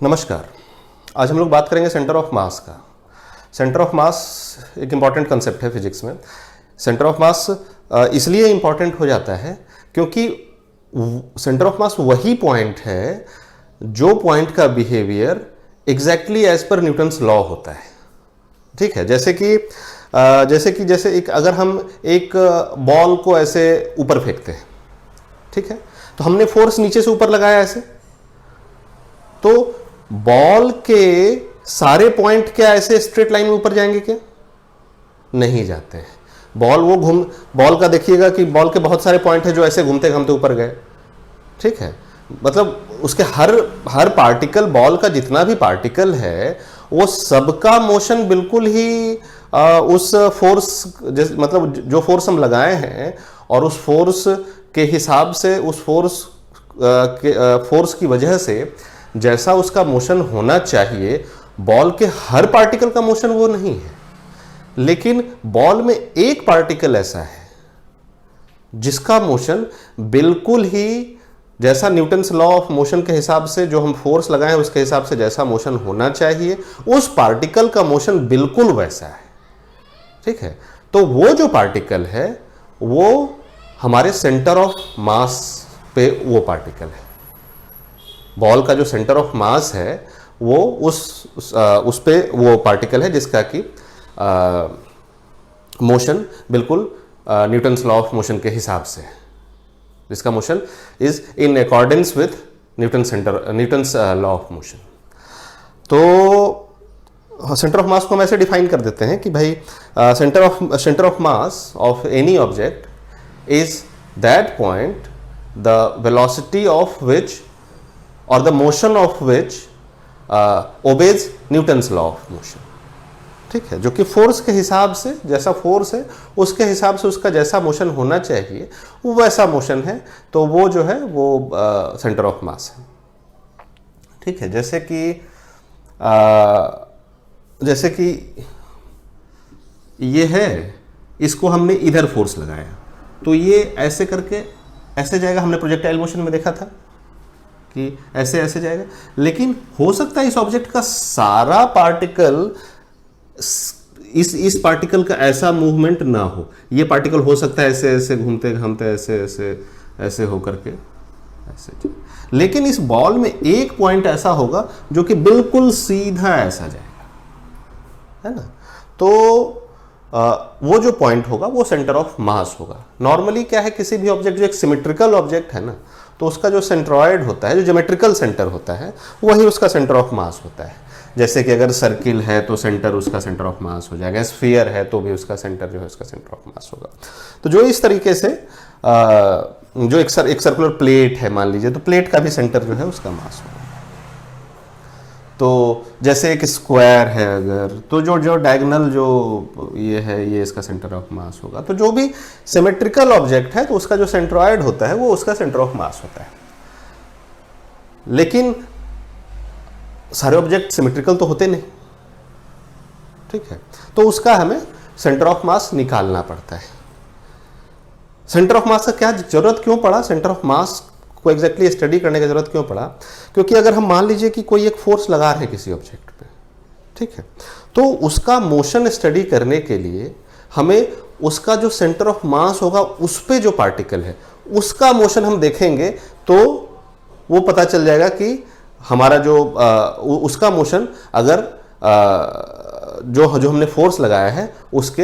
नमस्कार। आज हम लोग बात करेंगे सेंटर ऑफ मास का। सेंटर ऑफ मास एक इम्पॉर्टेंट कंसेप्ट है फिजिक्स में। सेंटर ऑफ मास इसलिए इम्पॉर्टेंट हो जाता है क्योंकि सेंटर ऑफ मास वही पॉइंट है जो पॉइंट का बिहेवियर एग्जैक्टली एज पर न्यूटन्स लॉ होता है। ठीक है, जैसे एक अगर हम एक बॉल को ऐसे ऊपर फेंकते हैं, ठीक है, तो हमने फोर्स नीचे से ऊपर लगाया ऐसे, तो बॉल के सारे पॉइंट क्या ऐसे स्ट्रेट लाइन में ऊपर जाएंगे क्या? नहीं जाते हैं। बॉल का देखिएगा कि बॉल के बहुत सारे पॉइंट है जो ऐसे घूमते घूमते ऊपर गए। ठीक है, मतलब उसके हर पार्टिकल, बॉल का जितना भी पार्टिकल है वो सबका मोशन बिल्कुल ही उस फोर्स, मतलब जो फोर्स हम लगाए हैं और उस फोर्स के हिसाब से, उस फोर्स की वजह से जैसा उसका मोशन होना चाहिए, बॉल के हर पार्टिकल का मोशन वो नहीं है। लेकिन बॉल में एक पार्टिकल ऐसा है जिसका मोशन बिल्कुल ही जैसा न्यूटन्स लॉ ऑफ मोशन के हिसाब से, जो हम फोर्स लगाए उसके हिसाब से जैसा मोशन होना चाहिए, उस पार्टिकल का मोशन बिल्कुल वैसा है। ठीक है, तो वो जो पार्टिकल है वो हमारे सेंटर ऑफ मास पे वो पार्टिकल है। बॉल का जो सेंटर ऑफ मास है वो उस पे वो पार्टिकल है जिसका कि मोशन बिल्कुल न्यूटन्स लॉ ऑफ मोशन के हिसाब से है, जिसका motion is in accordance with Newton's law of motion. तो सेंटर ऑफ मास को हम ऐसे डिफाइन कर देते हैं कि भाई centre of mass of any object is that point the velocity of which or the motion of which obeys Newton's law of motion। ठीक है, जो कि फोर्स के हिसाब से, जैसा फोर्स है उसके हिसाब से उसका जैसा मोशन होना चाहिए वो वैसा मोशन है, तो वो जो है वो सेंटर ऑफ मास है। ठीक है, जैसे कि ये है, इसको हमने इधर फोर्स लगाया तो ये ऐसे करके ऐसे जाएगा। हमने प्रोजेक्टाइल मोशन में देखा था कि ऐसे ऐसे जाएगा, लेकिन हो सकता है इस ऑब्जेक्ट का सारा पार्टिकल, इस पार्टिकल का ऐसा मूवमेंट ना हो। ये पार्टिकल हो सकता है ऐसे ऐसे घूमते घूमते ऐसे ऐसे ऐसे होकर के ऐसे जाए, लेकिन इस बॉल में एक पॉइंट ऐसा होगा जो कि बिल्कुल सीधा ऐसा जाएगा, है ना। तो वो जो पॉइंट होगा वो सेंटर ऑफ मास होगा। नॉर्मली क्या है, किसी भी ऑब्जेक्ट, जो एक सिमेट्रिकल ऑब्जेक्ट है ना, तो उसका जो सेंट्रॉयड होता है, जो ज्योमेट्रिकल सेंटर होता है, वही उसका सेंटर ऑफ मास होता है। जैसे कि अगर सर्किल है तो सेंटर उसका सेंटर ऑफ मास हो जाएगा, स्फीयर है तो भी उसका सेंटर जो है उसका सेंटर ऑफ मास होगा। तो जो इस तरीके से जो एक सर्कुलर प्लेट है मान लीजिए, तो प्लेट का भी सेंटर जो है उसका मास होगा। तो जैसे एक स्क्वायर है अगर, तो जो डायगोनल जो ये है, ये इसका सेंटर ऑफ मास होगा। तो जो भी सिमेट्रिकल ऑब्जेक्ट है तो उसका जो सेंट्रॉयड होता है वो उसका सेंटर ऑफ मास होता है। लेकिन सारे ऑब्जेक्ट सिमेट्रिकल तो होते नहीं, ठीक है, तो उसका हमें सेंटर ऑफ मास निकालना पड़ता है। सेंटर ऑफ मास का क्या जरूरत क्यों पड़ा, सेंटर ऑफ मास को एग्जैक्टली स्टडी करने की जरूरत क्यों पड़ा? क्योंकि अगर हम मान लीजिए कि कोई एक फोर्स लगा रहे हैं किसी ऑब्जेक्ट पे, ठीक है, तो उसका मोशन स्टडी करने के लिए हमें उसका जो सेंटर ऑफ मास होगा उस पे जो पार्टिकल है उसका मोशन हम देखेंगे, तो वो पता चल जाएगा कि हमारा जो उसका मोशन अगर जो हमने फोर्स लगाया है उसके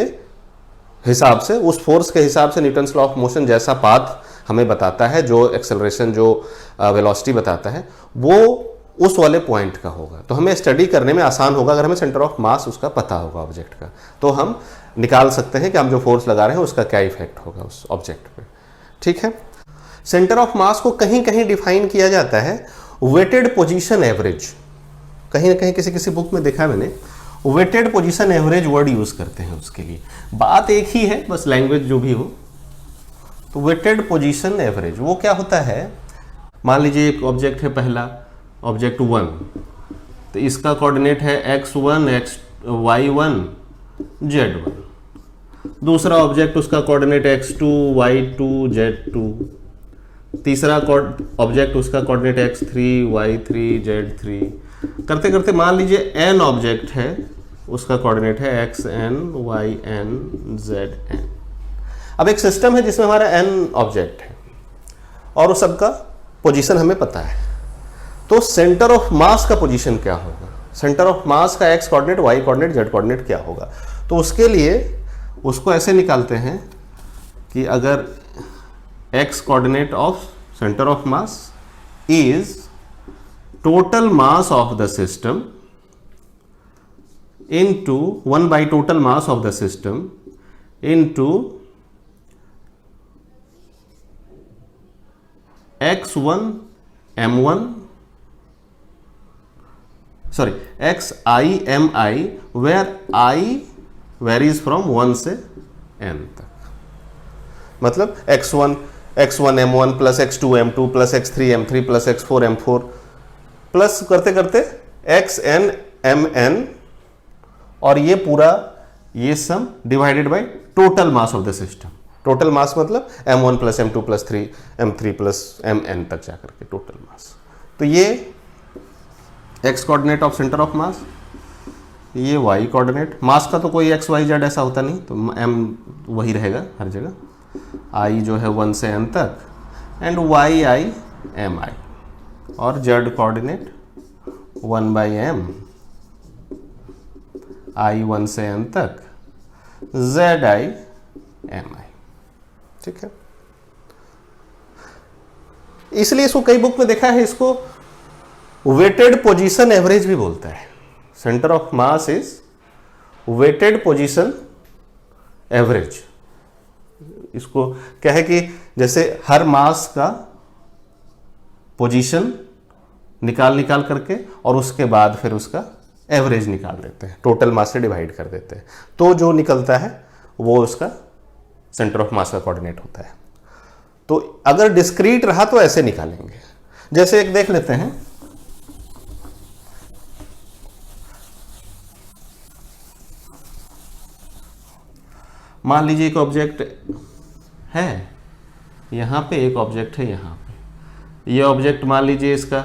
हिसाब से, उस फोर्स के हिसाब से न्यूटन्स लॉ ऑफ मोशन जैसा पाथ हमें बताता है, जो एक्सेलरेशन, जो वेलोसिटी बताता है, वो उस वाले पॉइंट का होगा। तो हमें स्टडी करने में आसान होगा अगर हमें सेंटर ऑफ मास उसका पता होगा ऑब्जेक्ट का, तो हम निकाल सकते हैं कि हम जो फोर्स लगा रहे हैं उसका क्या इफेक्ट होगा उस ऑब्जेक्ट पे। ठीक है, सेंटर ऑफ मास को कहीं कहीं डिफाइन किया जाता है वेटेड पोजीशन एवरेज। कहीं ना कहीं किसी बुक में देखा है मैंने, weighted position average word use करते हैं उसके लिए। बात एक ही है, बस लैंग्वेज जो भी हो। तो वेटेड पोजीशन एवरेज वो क्या होता है, मान लीजिए एक ऑब्जेक्ट है, पहला ऑब्जेक्ट 1, तो इसका कोऑर्डिनेट है x1 y1 z1। दूसरा ऑब्जेक्ट उसका कोऑर्डिनेट x2 y2 z2। तीसरा ऑब्जेक्ट उसका कोऑर्डिनेट x3 y3 z3, करते करते मान लीजिए n ऑब्जेक्ट है, उसका कोऑर्डिनेट है xn yn zn। अब एक सिस्टम है जिसमें हमारा n ऑब्जेक्ट है और उस सबका पोजीशन हमें पता है, तो सेंटर ऑफ मास का पोजीशन क्या होगा, सेंटर ऑफ मास का x coordinate y coordinate z coordinate क्या होगा। तो उसके लिए उसको ऐसे निकालते हैं कि अगर x coordinate of centre of mass is total mass of the system into 1 by total mass of the system into x1 m1 sorry xi mi where i varies from 1 से n तक। मतलब x1 m1 plus x2 m2 plus x3 m3 plus x4 m4 plus करते करते xn mn और ये पूरा ये सम divided by total mass of the system. Total mass मतलब m1 plus m2 plus 3 m3 plus mn तक जाकर के टोटल मास। तो ये x coordinate of centre of मास, ये y कोऑर्डिनेट, मास का तो कोई x y z ऐसा होता नहीं, तो m वही रहेगा हर जगह, i जो है 1 से n तक and y i m i, और z coordinate 1 by m i 1 से n तक z i m i। ठीक है, इसलिए इसको कई बुक में देखा है, इसको वेटेड पोजीशन एवरेज भी बोलता है। Centre of mass is weighted position average. इसको क्या है कि जैसे हर मास का पोजीशन निकाल करके और उसके बाद फिर उसका एवरेज निकाल देते हैं, टोटल मास से डिवाइड कर देते हैं, तो जो निकलता है वो उसका सेंटर ऑफ मास का कोऑर्डिनेट होता है। तो अगर डिस्क्रीट रहा तो ऐसे निकालेंगे। जैसे एक देख लेते हैं, मान लीजिए एक ऑब्जेक्ट है यहां पे, एक ऑब्जेक्ट है यहां पे। ये ऑब्जेक्ट मान लीजिए इसका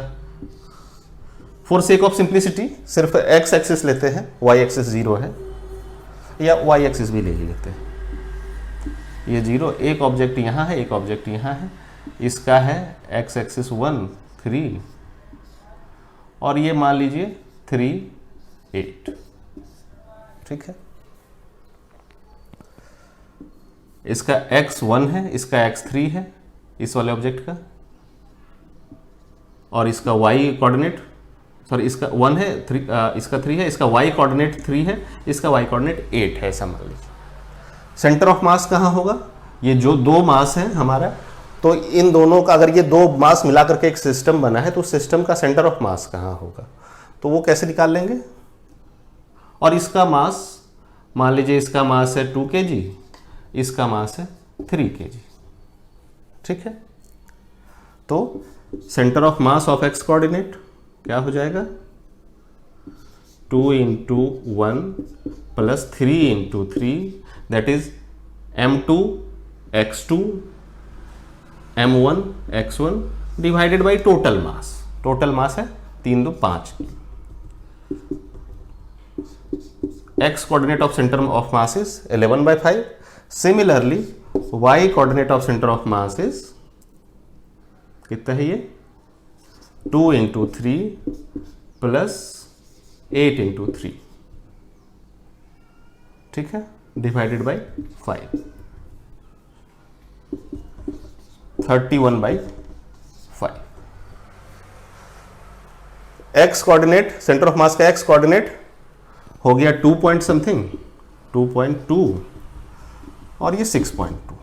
फॉर सेक ऑफ सिंप्लिसिटी सिर्फ x एक्सिस लेते हैं, y एक्सिस 0 है, या y एक्सिस भी ले लेते हैं, ये 0। एक ऑब्जेक्ट यहाँ है, एक ऑब्जेक्ट यहाँ है, इसका है x एक्सिस 1 3 और ये मान लीजिए 3 8। ठीक है, इसका x 1 है, इसका x 3 है इस वाले ऑब्जेक्ट का, और इसका y कोऑर्डिनेट, सॉरी इसका 1 है 3, इसका 3 है, इसका y कोऑर्डिनेट 3 है, इसका y कोऑर्डिनेट 8 है, ऐसा मान लीजिए। सेंटर ऑफ मास कहाँ होगा, ये जो दो मास है हमारा, तो इन दोनों का अगर ये दो मास मिला करके एक सिस्टम बना है तो सिस्टम का सेंटर ऑफ मास कहाँ होगा, तो वो कैसे निकाल लेंगे। और इसका मास मान लीजिए, इसका मास है 2 kg, इसका मास है 3 kg। ठीक है, तो centre of mass of x coordinate क्या हो जाएगा, 2 into 1 plus 3 into 3, that is m2 x2 m1 x1 divided by total mass. Total mass है 3 2 5। x coordinate of centre of mass is 11/5। Similarly y coordinate of centre of mass is कितना है, ये 2 into 3 plus 8 into 3। ठीक है, divided by 5, 31/5। x coordinate, centre of mass का x coordinate हो गया 2 point something, 2.2 और ये 6.2,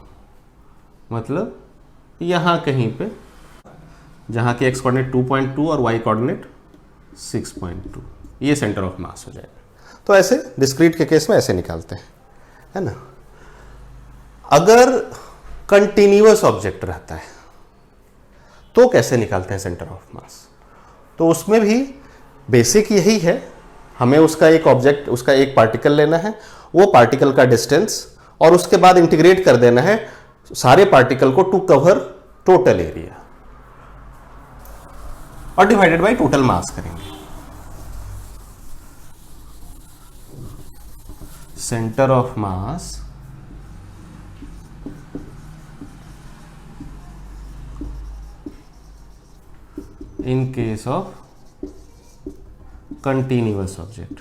मतलब यहां कहीं पे जहां के x कोऑर्डिनेट 2.2 और y कोऑर्डिनेट 6.2, ये सेंटर ऑफ मास हो जाएगा। तो ऐसे डिस्क्रीट के केस में ऐसे निकालते हैं, है ना। अगर कंटिन्यूअस ऑब्जेक्ट रहता है तो कैसे निकालते हैं सेंटर ऑफ मास, तो उसमें भी बेसिक यही है, हमें उसका एक ऑब्जेक्ट, उसका एक पार्टिकल लेना है, वो पार्टिकल का डिस्टेंस, और उसके बाद इंटीग्रेट कर देना है सारे पार्टिकल को टू कवर टोटल एरिया और डिवाइडेड बाय टोटल मास करेंगे। Centre of mass in case of continuous object।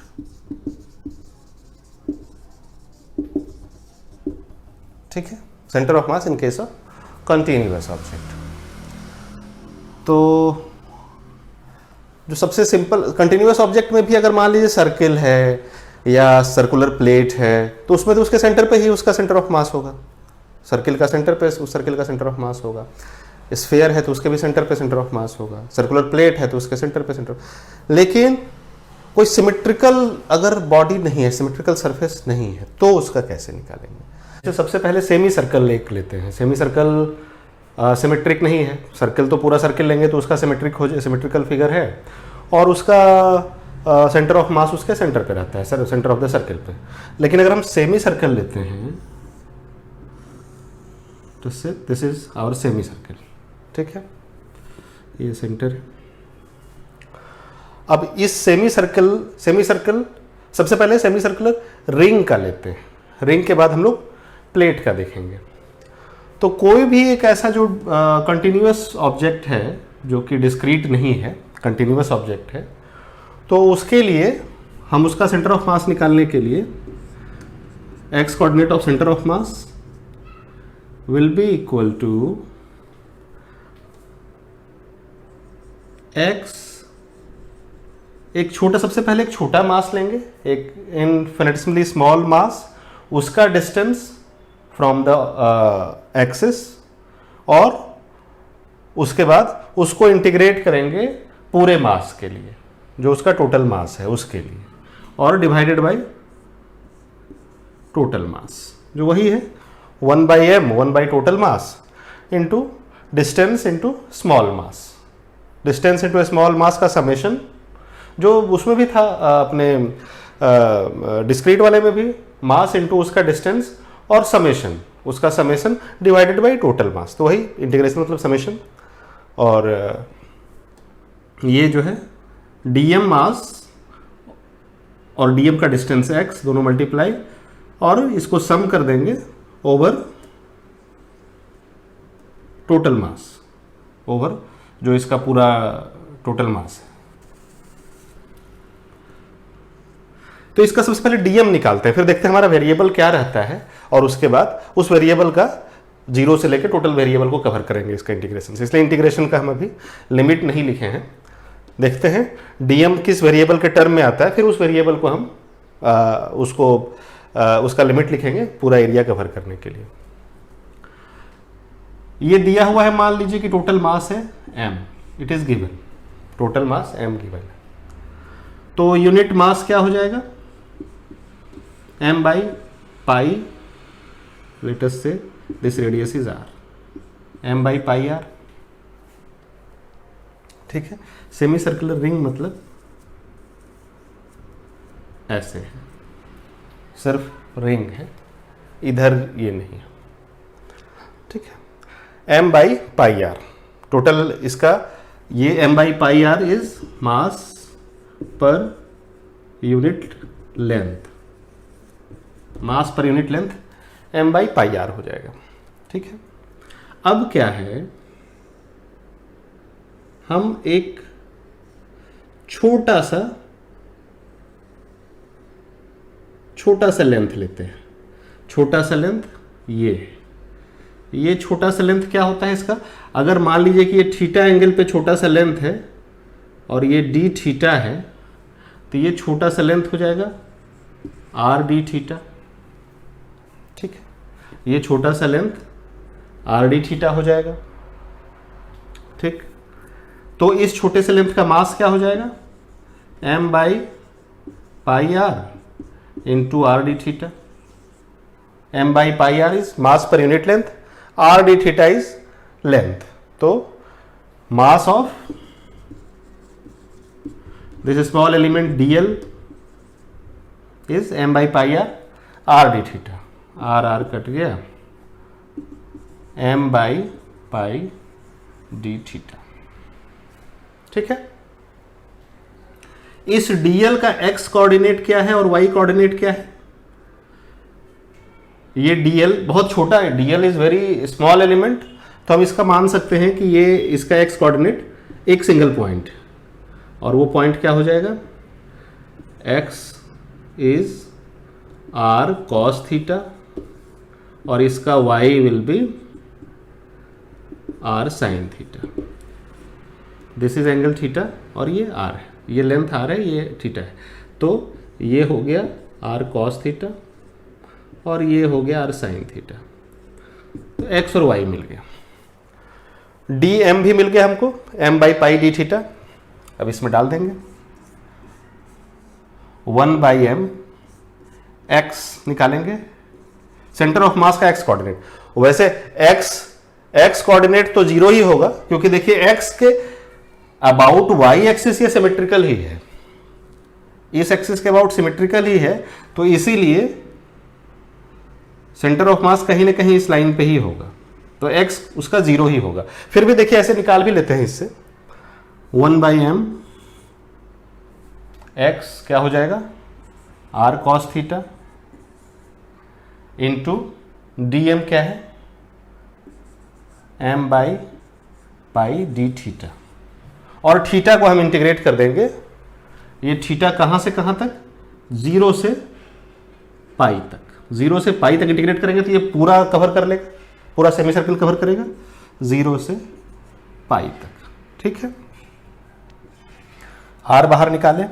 ठीक है, centre of mass in case of continuous object. तो जो सबसे सिंपल कंटिन्यूअस ऑब्जेक्ट में भी अगर मान लीजिए सर्किल है या सर्कुलर प्लेट है तो उसमें तो उसके सेंटर पे ही उसका सेंटर ऑफ मास होगा। सर्किल का सेंटर पे उस सर्किल का सेंटर ऑफ मास होगा। स्फीयर है तो उसके भी सेंटर पे सेंटर ऑफ मास होगा। सर्कुलर प्लेट है तो उसके सेंटर पे सेंटर। लेकिन कोई सिमेट्रिकल अगर बॉडी नहीं है, सिमेट्रिकल सरफेस नहीं है, तो उसका कैसे निकालेंगे? तो सबसे पहले सेमी सर्कल लेते हैं। सेमी सर्कल सिमेट्रिक नहीं है। सर्किल तो पूरा सर्किल लेंगे तो उसका सिमेट्रिकल फिगर है और उसका सेंटर ऑफ मास उसके सेंटर पे रहता है, सेंटर ऑफ द सर्किल पे। लेकिन अगर हम सेमी सर्कल लेते हैं तो this is our semi circle. ठीक है, ये सेंटर है। अब इस सेमी सर्कल सबसे पहले सेमी सर्कुलर रिंग का लेते हैं। रिंग के बाद हम लोग प्लेट का देखेंगे। तो कोई भी एक ऐसा जो कंटिन्यूअस ऑब्जेक्ट है जो कि डिस्क्रीट नहीं है, कंटिन्यूअस ऑब्जेक्ट है, तो उसके लिए हम उसका सेंटर ऑफ मास निकालने के लिए x coordinate of centre of mass will be equal to x, एक छोटा, सबसे पहले एक छोटा मास लेंगे, एक इनफिनिटेसिमली स्मॉल मास, उसका डिस्टेंस फ्रॉम द एक्सिस, और उसके बाद उसको इंटीग्रेट करेंगे पूरे मास के लिए, जो उसका टोटल मास है उसके लिए, और डिवाइडेड बाय टोटल मास, जो वही है 1/m, 1 total mass into distance into small mass. Distance into small mass का समेशन, जो उसमें भी था अपने डिस्क्रीट वाले में भी, मास इंटू उसका डिस्टेंस और समेशन, उसका समेशन डिवाइडेड बाय टोटल मास, तो वही इंटीग्रेशन मतलब समेशन। और ये जो है डीएम मास और डीएम का डिस्टेंस एक्स, दोनों मल्टीप्लाई, और इसको सम कर देंगे ओवर टोटल मास, ओवर जो इसका पूरा टोटल मास है। तो इसका सबसे पहले डीएम निकालते हैं, फिर देखते हैं हमारा वेरिएबल क्या रहता है, और उसके बाद उस वेरिएबल का जीरो से लेकर टोटल वेरिएबल को कवर करेंगे इसका इंटीग्रेशन से। इसलिए इंटीग्रेशन का हम अभी लिमिट नहीं लिखे हैं। देखते हैं डीएम किस वेरिएबल के टर्म में आता है, फिर उस वेरिएबल को हम उसका लिमिट लिखेंगे पूरा एरिया कवर करने के लिए। ये दिया हुआ है, मान लीजिए कि टोटल मास है m, it is given, total mass m given है। तो यूनिट मास क्या हो जाएगा, m/π, लेट अस से this radius is r, m/πr। ठीक है, सेमी सर्कुलर रिंग मतलब ऐसे है, सिर्फ रिंग है, इधर ये नहीं है। ठीक है, m/πr टोटल इसका, ये m/πr is mass per unit length, mass per unit length m/πr हो जाएगा। ठीक है, अब क्या है, हम एक छोटा सा लेंथ लेते हैं। छोटा सा लेंथ ये छोटा सा लेंथ क्या होता है इसका, अगर मान लीजिए कि ये थीटा एंगल पे छोटा सा लेंथ है और ये डी थीटा है, तो ये छोटा सा लेंथ हो जाएगा आर डी थीटा। ठीक है, ये छोटा सा लेंथ आर डी थीटा हो जाएगा। ठीक, तो इस छोटे से लेंथ का मास क्या हो जाएगा, m/πr into R D theta. m/πr is mass per unit length, R D theta is length. तो mass of this small element dl is m/πr, R D theta, R cut गया, m/πr डी थीटा। ठीक है, इस DL का x coordinate क्या है और Y coordinate क्या है? ये डीएल बहुत छोटा है, dl is very small element, तो हम इसका मान सकते हैं कि ये इसका एक्स कोऑर्डिनेट एक सिंगल पॉइंट, और वो पॉइंट क्या हो जाएगा? X is r cos theta और इसका y will be r sine theta. This is angle theta और ये आर है, ये लेंथ आर है, ये थीटा है, तो ये हो गया आर कॉस थीटा और ये हो गया आर साइन थीटा। तो एक्स और वाई मिल गया, डी एम भी मिल गया हमको, m by pi d theta. अब इसमें डाल देंगे 1 बाई एम, एक्स निकालेंगे, सेंटर ऑफ मास का एक्स कोऑर्डिनेट। वैसे एक्स कोऑर्डिनेट तो 0 ही होगा, क्योंकि देखिए एक्स के अबाउट वाई एक्सिस ये सिमेट्रिकल ही है, इस एक्सिस के अबाउट सिमेट्रिकल ही है, तो इसीलिए सेंटर ऑफ मास कहीं ना कहीं इस लाइन पे ही होगा, तो एक्स उसका 0 ही होगा। फिर भी देखिए ऐसे निकाल भी लेते हैं इससे, 1 बाई एम एक्स क्या हो जाएगा? R cos theta into d m क्या है? M by pi d theta, और थीटा को हम इंटीग्रेट कर देंगे, ये थीटा कहां से कहां तक? 0 से पाई तक, 0 से पाई तक इंटीग्रेट करेंगे तो ये पूरा कवर कर लेगा, पूरा सेमी सर्कल कवर करेगा 0 से पाई तक। ठीक है, आर बाहर निकालें,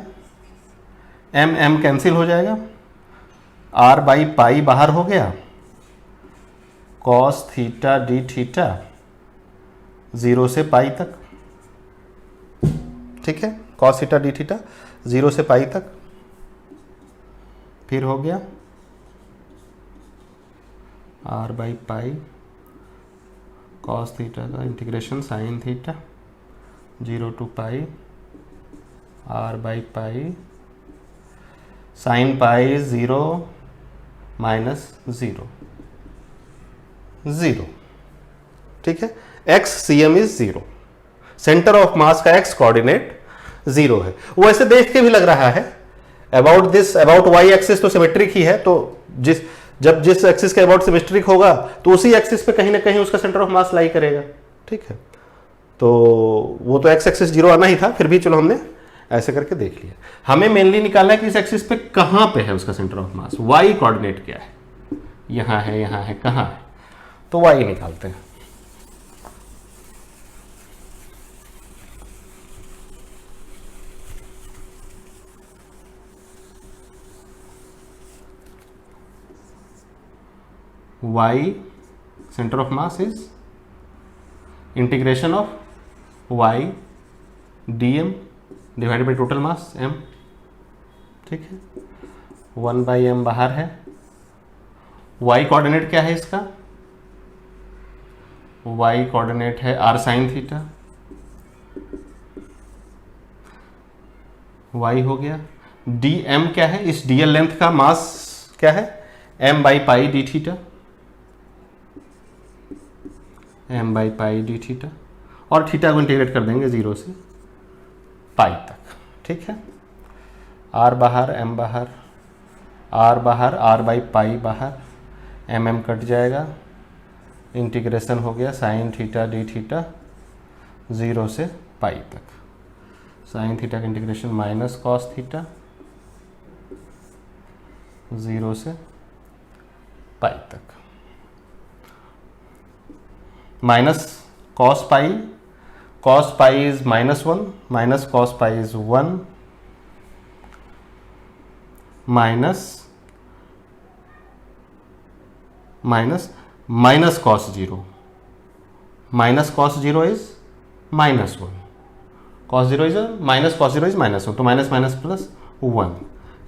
एम एम कैंसिल हो जाएगा, आर बाई पाई बाहर हो गया, कॉस थीटा डी थीटा 0 से पाई तक। ठीक है, कॉस थीटा डी थीटा 0 से पाई तक। फिर हो गया R by pi cos theta का integration sine theta 0 to pi R by pi sine pi 0 minus 0 0। ठीक है, X C M is 0, centre of mass का एक्स कोऑर्डिनेट 0 है। वो ऐसे देख के भी लग रहा है अबाउट वाई एक्सिस तो सिमेट्रिक ही है, तो जिस एक्सिस के अबाउट सिमेट्रिक होगा तो उसी एक्सिस पे कहीं ना कहीं उसका सेंटर ऑफ मास लाई करेगा। ठीक है, तो वो तो एक्स एक्सिस 0 आना ही था, फिर भी चलो हमने ऐसे करके देख लिया। हमें मेनली निकालना है कि इस एक्सिस पे कहां पे है उसका centre of mass, y coordinate क्या है, यहां है, कहां है, तो वाई निकालते हैं। y center of mass is integration of y dm divided by total mass m। ठीक है, 1 बाई एम बाहर है, y कोऑर्डिनेट क्या है इसका? y कोऑर्डिनेट है r साइन थीटा, y हो गया, dm क्या है? इस dl लेंथ का मास क्या है? m by pi d theta, m by pi d theta, और थीटा को इंटीग्रेट कर देंगे 0 से पाई तक। ठीक है, आर बाहर, एम बाहर, आर बाहर, आर बाई पाई बाहर, एम एम कट जाएगा, इंटीग्रेशन हो गया साइन थीटा डी थीटा 0 से पाई तक, साइन थीटा का इंटीग्रेशन माइनस कॉस थीटा 0 से पाई तक, minus cos pi is -1 minus cos pi is 1 minus cos 0, minus cos 0 is -1, cos 0 is minus cos 0 is -1, तो minus minus plus 1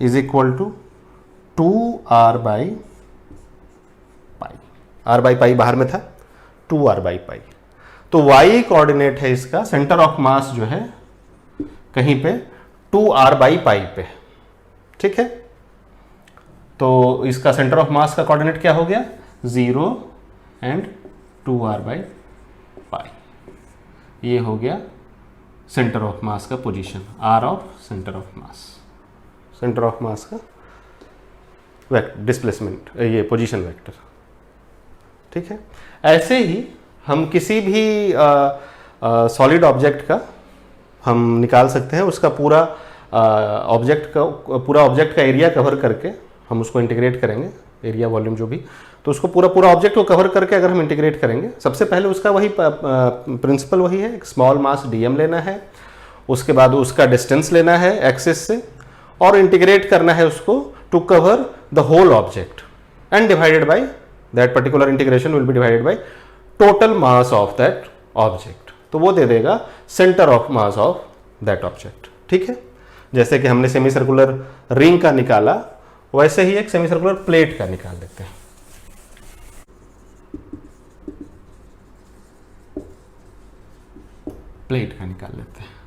is equal to 2r by pi, r by pi बाहर में था, 2r by पाई। तो y coordinate है इसका, centre of मास जो है कहीं पे 2r बाई पाई पे। ठीक है, तो इसका सेंटर ऑफ मास का कोऑर्डिनेट क्या हो गया? 0 एंड 2r बाई पाई। ये हो गया सेंटर ऑफ मास का position, r of centre of mass, centre of mass का डिस्प्लेसमेंट, ये पोजीशन वेक्टर। ठीक है, ऐसे ही हम किसी भी सॉलिड ऑब्जेक्ट का हम निकाल सकते हैं, उसका पूरा ऑब्जेक्ट का एरिया कवर करके हम उसको इंटीग्रेट करेंगे, एरिया वॉल्यूम जो भी, तो उसको पूरा ऑब्जेक्ट को कवर करके अगर हम इंटीग्रेट करेंगे, सबसे पहले उसका वही प्रिंसिपल वही है, एक स्मॉल मास डीएम लेना है, उसके बाद उसका डिस्टेंस लेना है एक्सिस से और इंटीग्रेट करना है उसको to cover the whole object and divided by that particular integration will be divided by total mass of that object, तो वो दे देगा centre of mass of that object. ठीक है, जैसे कि हमने सेमी सर्कुलर रिंग का निकाला, वैसे ही एक सेमी सर्कुलर प्लेट का निकाल लेते हैं। प्लेट का निकाल लेते हैं।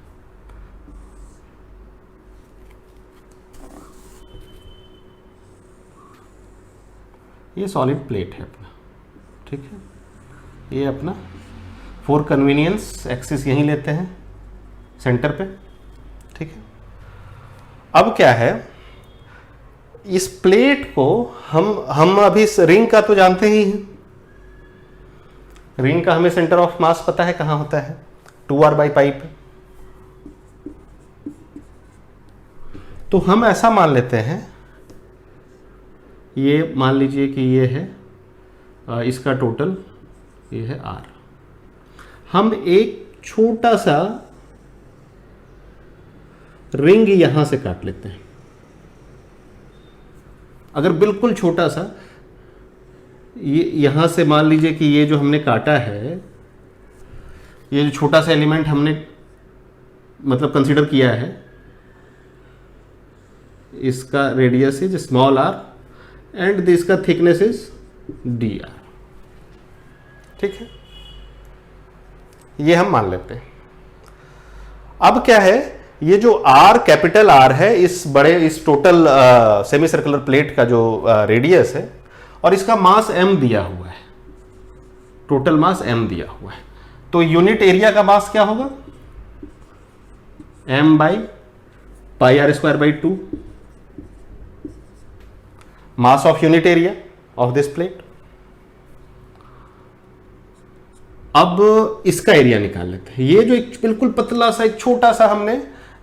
ये सॉलिड प्लेट है अपना। ठीक है, ये अपना फॉर कन्वीनियंस एक्सिस यहीं लेते हैं सेंटर पे। ठीक है, अब क्या है, इस प्लेट को हम अभी इस रिंग का तो जानते ही हैं, रिंग का हमें सेंटर ऑफ मास पता है कहां होता है, 2r/π पे। तो हम ऐसा मान लेते हैं, ये मान लीजिए कि ये है इसका टोटल, ये है r। हम एक छोटा सा रिंग यहां से काट लेते हैं, अगर बिल्कुल छोटा सा, ये यहां से मान लीजिए कि ये जो हमने काटा है, ये जो छोटा सा एलिमेंट हमने मतलब कंसीडर किया है, इसका radius is small r and इसका थिकनेस इज dr। ठीक है, ये हम मान लेते हैं। अब क्या है, ये जो r कैपिटल R है, इस टोटल सेमी सर्कुलर प्लेट का जो रेडियस है, और इसका मास m दिया हुआ है, टोटल मास m दिया हुआ है, तो यूनिट एरिया का मास क्या होगा, m/πr²/2 mass of unit area of this plate. अब इसका एरिया निकाल लेते हैं। ये जो एक बिल्कुल पतला सा एक छोटा सा हमने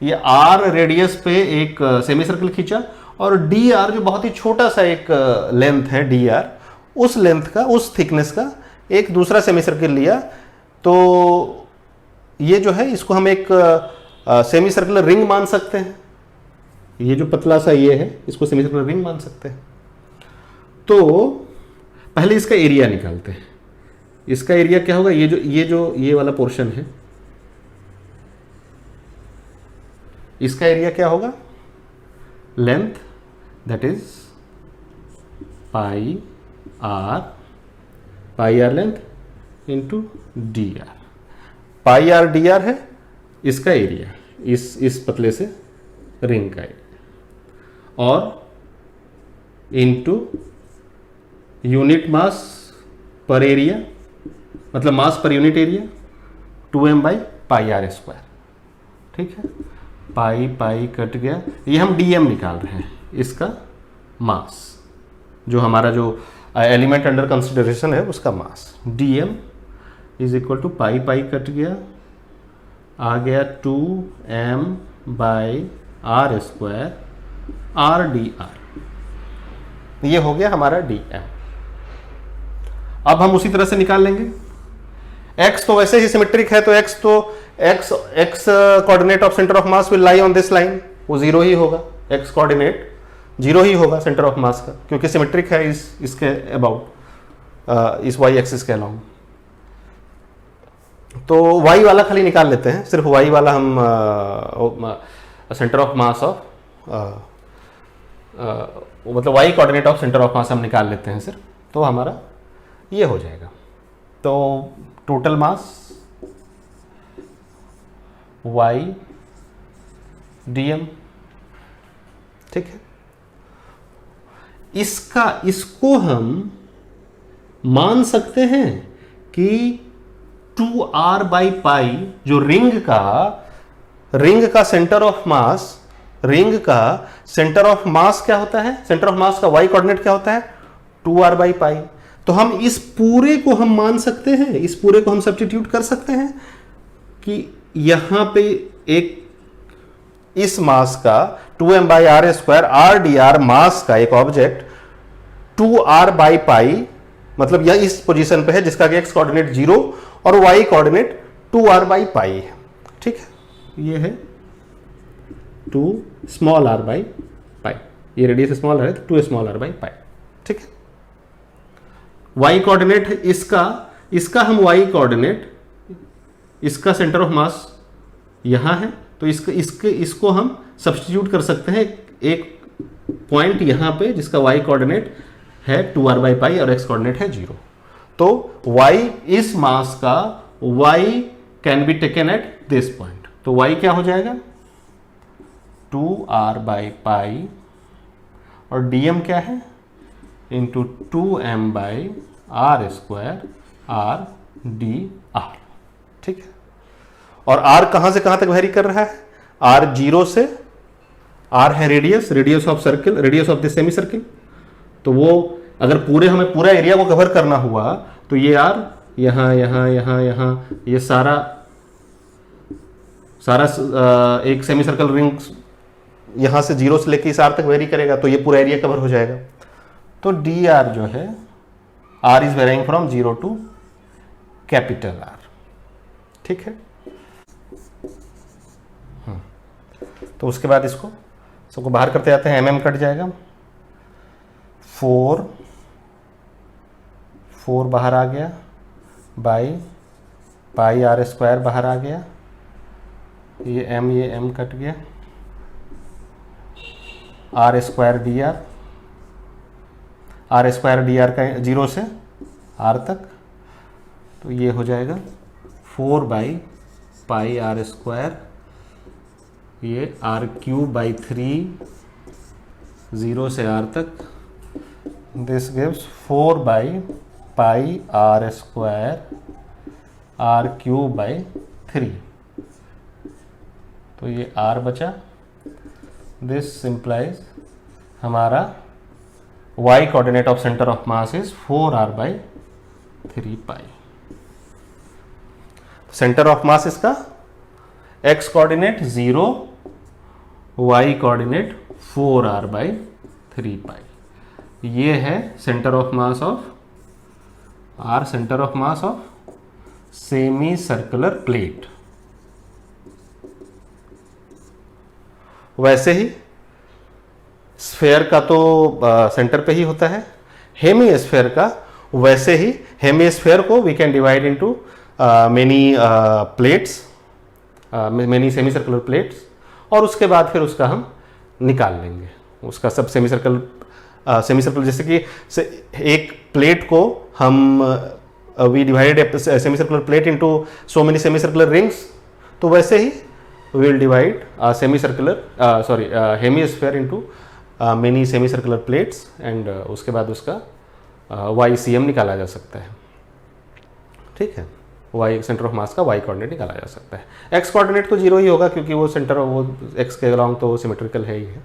ये r रेडियस पे एक सेमी सर्कल खींचा, और dr जो बहुत ही छोटा सा एक लेंथ है dr, उस लेंथ का, उस थिकनेस का एक दूसरा सेमी सर्कल लिया, तो ये जो है इसको हम एक सेमी सर्कुलर रिंग मान सकते हैं। ये जो पतला सा ये है, इसको सेमी सर्कुलर रिंग मान सकते हैं। तो पहले इसका एरिया निकालते हैं। इसका एरिया क्या होगा, ये वाला पोर्शन है, इसका एरिया क्या होगा, length that is pi r length into d r. Pi r d r है इसका एरिया, इस पतले से रिंग का एरिया, और इंटू यूनिट मास पर एरिया, मतलब मास पर यूनिट एरिया 2m/πr²। ठीक है, पाई कट गया, ये हम dm निकाल रहे हैं, इसका मास, जो हमारा जो एलिमेंट अंडर कंसिडरेशन है उसका mass, dm is equal to pi cut गया, आ गया 2m/r² r/dr, ये हो गया हमारा dm। अब हम उसी तरह से निकाल लेंगे x, तो वैसे ही सिमेट्रिक है, तो x coordinate of centre of mass will lie on this line, वो जीरो ही होगा, x कोऑर्डिनेट जीरो ही होगा सेंटर ऑफ मास का, क्योंकि सिमेट्रिक है इसके अबाउट, इस y एक्सिस के अलाउंग। तो y वाला खाली निकाल लेते हैं, सिर्फ y वाला हम सेंटर ऑफ मास ऑफ मतलब y coordinate of centre of मास हम निकाल लेते हैं सिर्फ, तो हमारा ये हो जाएगा। तो टोटल मास y dm। ठीक है, इसको हम मान सकते हैं कि 2r/पाई जो रिंग का सेंटर ऑफ मास, क्या होता है? सेंटर ऑफ मास का वाई कोऑर्डिनेट क्या होता है? 2r/पाई। तो हम इस पूरे को हम मान सकते हैं, इस पूरे को हम सब्स्टिट्यूट कर सकते हैं कि यहां पे एक इस मास का 2m/r² r/dr मास का एक ऑब्जेक्ट 2r/पाई, मतलब यह इस पोजीशन पे है जिसका कि x कोऑर्डिनेट 0 और y कोऑर्डिनेट 2r/पाई है। ठीक है, ये है 2r/पाई, ये रेडियस स्मॉल है तो 2r/पाई। ठीक है, y कोऑर्डिनेट इसका हम y कोऑर्डिनेट, इसका सेंटर ऑफ मास यहां है, तो इसको हम सब्स्टिट्यूट कर सकते हैं एक पॉइंट यहां पे जिसका y कोऑर्डिनेट है 2r/पाई और x कोऑर्डिनेट है 0। तो y, इस मास का y can be taken at this point, तो y क्या हो जाएगा? 2r/पाई और dm क्या है? Into 2m/r² r/dr। ठीक है, और r कहां से कहां तक वेरी कर रहा है? r 0 से, r है radius of circle, radius of this semi circle. तो वो अगर हमें पूरा एरिया को कवर करना हुआ तो ये r यहां ये सारा एक सेमी सर्कल रिंग यहां से 0 से लेकर इस r तक वेरी करेगा, तो ये पूरा एरिया कवर हो जाएगा। तो dr जो है, r is varying from 0 to capital R। ठीक है, तो उसके बाद इसको सबको बाहर करते जाते हैं, mm कट जाएगा, 4 बाहर आ गया, बाई पाई r² बाहर आ गया, ये m कट गया, r² का 0 से r तक, तो ये हो जाएगा 4/पाई r², ये r³/3 0 से r तक, दिस गिव्स 4/पाई r² r³/3। तो ये r बचा, दिस सिंप्लाइज हमारा y coordinate of centre of mass is 4r/3 pi. Centre of मास इसका x coordinate 0, y coordinate 4r/3 पाई। ये है centre of mass of r, centre of mass of semi circular plate. वैसे ही sphere का तो centre पे ही होता है, हेमी स्फेयर का वैसे ही, हेमी स्फेयर को we can divide into many plates, many semi circular plates, और उसके बाद फिर उसका हम निकाल लेंगे उसका सब सेमी सर्कल जैसे कि एक प्लेट को हम we divided semi circular plate into so many semi circular rings, तो वैसे ही we will divide hemisphere into many semicircular plates and उसके बाद उसका YCM निकाला जा सकता है। ठीक है, y सेंटर ऑफ मास का y कोऑर्डिनेट निकाला जा सकता है। x कोऑर्डिनेट तो 0 ही होगा क्योंकि वो सेंटर वो x के अलोंग तो सिमेट्रिकल है ही है,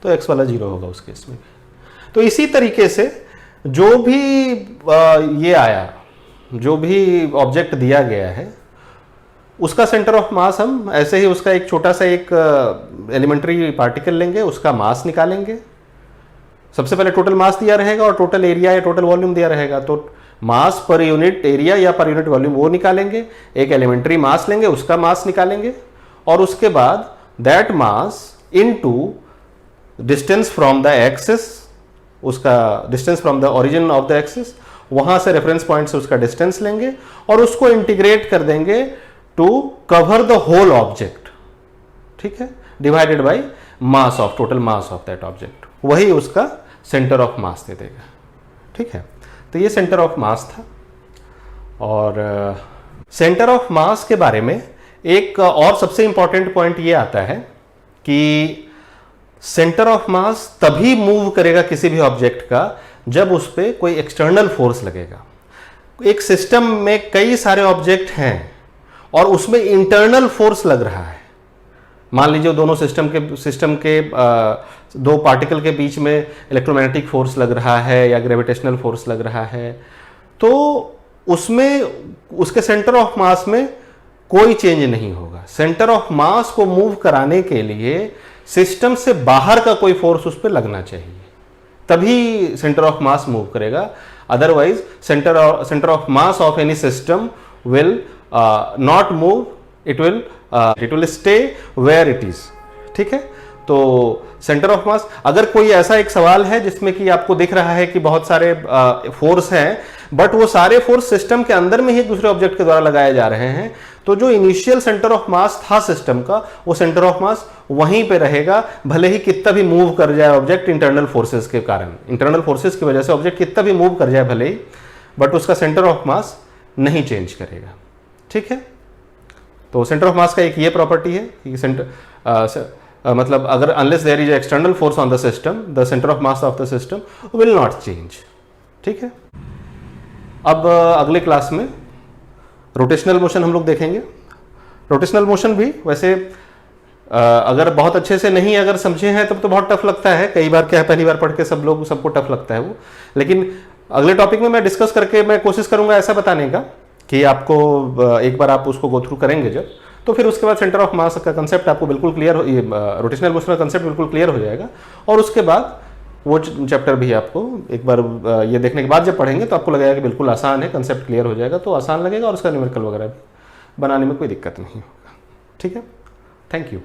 तो x वाला 0 होगा उस केस में। तो इसी तरीके से जो भी ये आया, जो भी ऑब्जेक्ट दिया गया है उसका सेंटर ऑफ मास हम ऐसे ही उसका एक छोटा सा एक एलिमेंट्री पार्टिकल लेंगे, उसका मास निकालेंगे। सबसे पहले टोटल मास दिया रहेगा और टोटल एरिया या टोटल वॉल्यूम दिया रहेगा, तो मास पर यूनिट एरिया या पर यूनिट वॉल्यूम वो निकालेंगे। एक एलिमेंट्री मास लेंगे, उसका मास निकालेंगे, और उसके बाद that mass into distance from the axis, उसका distance from the origin of the axis, वहां से रेफरेंस पॉइंट से उसका डिस्टेंस लेंगे और उसको इंटीग्रेट कर देंगे to cover the whole object. ठीक है, divided by mass of, total mass of that object, वही उसका सेंटर ऑफ मास दे देगा। ठीक है, तो ये सेंटर ऑफ मास था। और सेंटर ऑफ मास के बारे में एक और सबसे इंपॉर्टेंट पॉइंट ये आता है कि सेंटर ऑफ मास तभी मूव करेगा किसी भी ऑब्जेक्ट का जब उस पर कोई एक्सटर्नल फोर्स लगेगा। एक सिस्टम में कई सारे ऑब्जेक्ट हैं और उसमें इंटरनल फोर्स लग रहा है, मान लीजिए दोनों सिस्टम के दो पार्टिकल के बीच में इलेक्ट्रोमैग्नेटिक फोर्स लग रहा है या ग्रेविटेशनल फोर्स लग रहा है, तो उसमें उसके सेंटर ऑफ मास में कोई चेंज नहीं होगा। सेंटर ऑफ मास को मूव कराने के लिए सिस्टम से बाहर का कोई फोर्स उस पर लगना चाहिए, तभी सेंटर ऑफ मास मूव करेगा। Otherwise centre of mass of any system will not move, it will stay where it is. ठीक है, तो सेंटर ऑफ मास, अगर कोई ऐसा एक सवाल है जिसमें कि आपको दिख रहा है कि बहुत सारे फोर्स हैं बट वो सारे फोर्स सिस्टम के अंदर में ही दूसरे ऑब्जेक्ट के द्वारा लगाए जा रहे हैं, तो जो इनिशियल सेंटर ऑफ मास था सिस्टम का, वो सेंटर ऑफ मास वहीं पे रहेगा, भले ही कितना भी मूव कर जाए ऑब्जेक्ट इंटरनल फोर्सेस के कारण, इंटरनल फोर्सेस की वजह से ऑब्जेक्ट कितना भी मूव कर जाए भले ही, बट उसका सेंटर ऑफ मास नहीं चेंज करेगा। ठीक है, तो सेंटर ऑफ मास का एक ये प्रॉपर्टी है कि मतलब अगर unless there is external force on the system, the centre of mass of the system will not change. ठीक है, अब अगले क्लास में रोटेशनल मोशन हम लोग देखेंगे। रोटेशनल मोशन भी वैसे अगर बहुत अच्छे से नहीं अगर समझे हैं तब तो बहुत टफ लगता है, कई बार क्या है पहली बार पढ़ के सबको टफ लगता है वो, लेकिन अगले टॉपिक में मैं डिस्कस करके मैं कोशिश करूंगा ऐसा बताने का कि आपको एक बार आप उसको गो थ्रू करेंगे जब, तो फिर उसके बाद सेंटर ऑफ मास का कंसेप्ट आपको बिल्कुल क्लियर, ये रोटेशनल मोशन का कंसेप्ट बिल्कुल क्लियर हो जाएगा, और उसके बाद वो चैप्टर भी आपको एक बार ये देखने के बाद जब पढ़ेंगे तो आपको लगेगा कि बिल्कुल आसान है, कंसेप्ट क्लियर हो जाएगा, तो आसान लगेगा और उसका न्यूमेरिकल वगैरह बनाने में कोई दिक्कत नहीं होगा। ठीक है, थैंक यू।